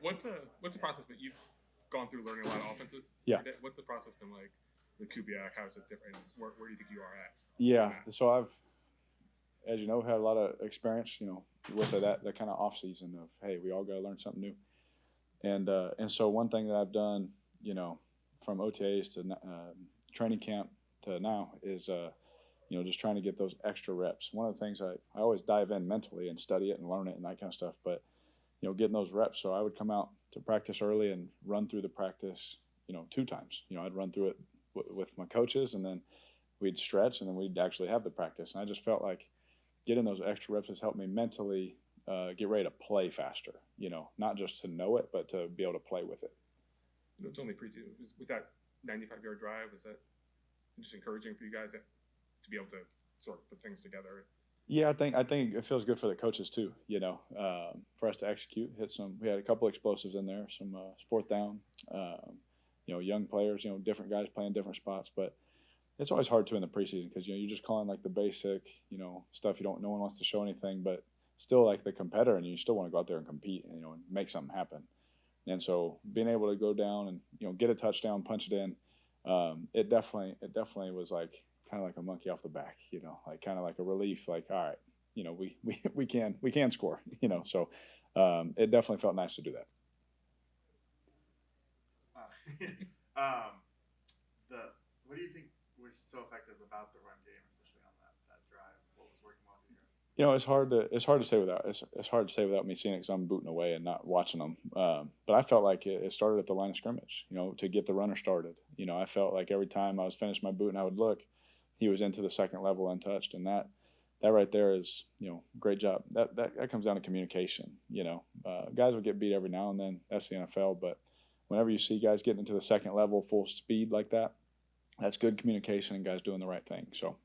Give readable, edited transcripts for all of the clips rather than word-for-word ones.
What's the process that you've gone through learning a lot of offenses? Yeah. What's the process in like the QBI? How is it different? Where do you think you are at? Yeah. So I've, as you know, had a lot of experience, with that kind of off season of, hey, we all got to learn something new. And so one thing that I've done, from OTAs to training camp to now is, just trying to get those extra reps. One of the things I always dive in mentally and study it and learn it and that kind of stuff, but, getting those reps. So I would come out to practice early and run through the practice, 2 times. I'd run through it with my coaches, and then we'd stretch, and then we'd actually have the practice. And I just felt like getting those extra reps has helped me mentally get ready to play faster, not just to know it, but to be able to play with it. It's only preseason. Was that 95-yard drive? Was that just encouraging for you guys to be able to sort of put things together? Yeah, I think it feels good for the coaches too. For us to execute, we had a couple explosives in there, some fourth down. Young players, different guys playing different spots, but it's always hard to in the preseason because you're just calling like the basic, stuff. No one wants to show anything, but still like the competitor, and you still want to go out there and compete, and make something happen. And so being able to go down and get a touchdown, punch it in, it definitely was like kind of like a monkey off the back, like kind of like a relief, like, all right, we can score, so it definitely felt nice to do that. What do you think was so effective about the run game, especially on that drive? What was working well for you guys? It's hard to say without me seeing it because I'm booting away and not watching them. But I felt like it started at the line of scrimmage, to get the runner started. I felt like every time I was finished my boot and I would look, he was into the second level untouched, and that right there is, great job. That comes down to communication. Guys will get beat every now and then. That's the NFL, but whenever you see guys getting into the second level full speed like that, that's good communication and guys doing the right thing. So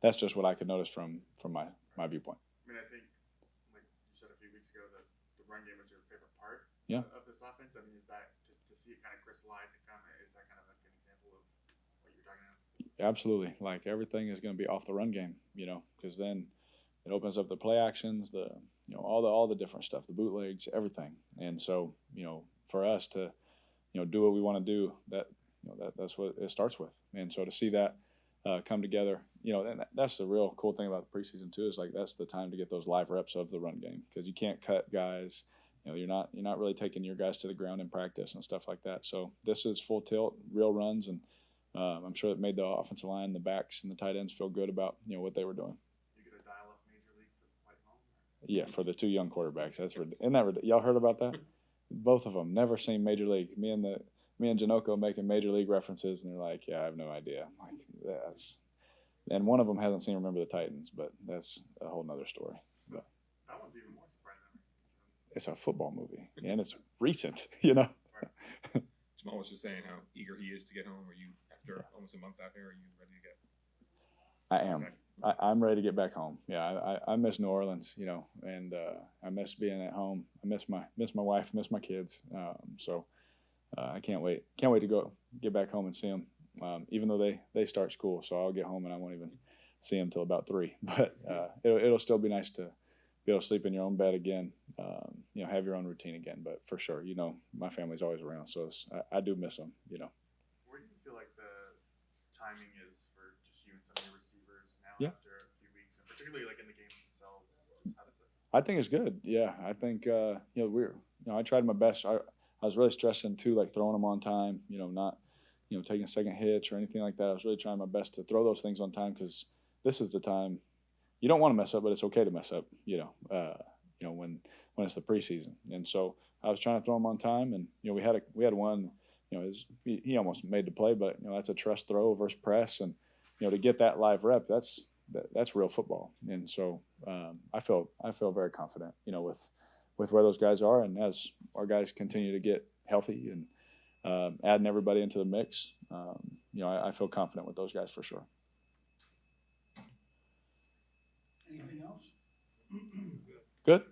that's just what I could notice from my viewpoint. I think, like you said a few weeks ago, that the run game was your favorite part of this offense. I mean, is that just to see it kind of crystallize and is that kind of like an example of what you're talking about? Absolutely. Like everything is going to be off the run game, because then it opens up the play actions, all the different stuff, the bootlegs, everything. And so, for us to, do what we want to do, that's what it starts with. And so to see that come together, that's the real cool thing about the preseason too, is like that's the time to get those live reps of the run game, because you can't cut guys. You're not really taking your guys to the ground in practice and stuff like that. So this is full tilt, real runs, and I'm sure it made the offensive line, the backs, and the tight ends feel good about what they were doing. You gonna dial up Major League for the flight home? Yeah, for the 2 young quarterbacks. Isn't that y'all heard about that? Both of them never seen Major League. Me and Janoko making Major League references, and they're like, "Yeah, I have no idea." I'm like, that's, and one of them hasn't seen Remember the Titans, but that's a whole nother story. But that one's even more surprising. It's a football movie, and it's recent, Jamal was just saying how eager he is to get home. Are you, after almost a month out here, are you ready to get? I am. I'm ready to get back home. Yeah, I miss New Orleans, and I miss being at home. I miss my wife, miss my kids. So I can't wait. Can't wait to get back home and see them. Even though they start school, so I'll get home and I won't even see them till about 3. But it'll still be nice to be able to sleep in your own bed again. Have your own routine again. But for sure, my family's always around, so I do miss them. Where do you feel like the timing is for just you and some of your receivers now after a few weeks, and particularly like in the games themselves? How does it? I think it's good. Yeah, I think I tried my best. I was really stressing too, like throwing them on time. Not taking a second hitch or anything like that. I was really trying my best to throw those things on time, because this is the time you don't want to mess up, but it's okay to mess up. When it's the preseason, and so I was trying to throw them on time, and we had one. He almost made the play, but that's a trust throw versus press, and to get that live rep, that's real football. And so I feel very confident, with where those guys are, and as our guys continue to get healthy and adding everybody into the mix, I feel confident with those guys for sure. Anything else? Good.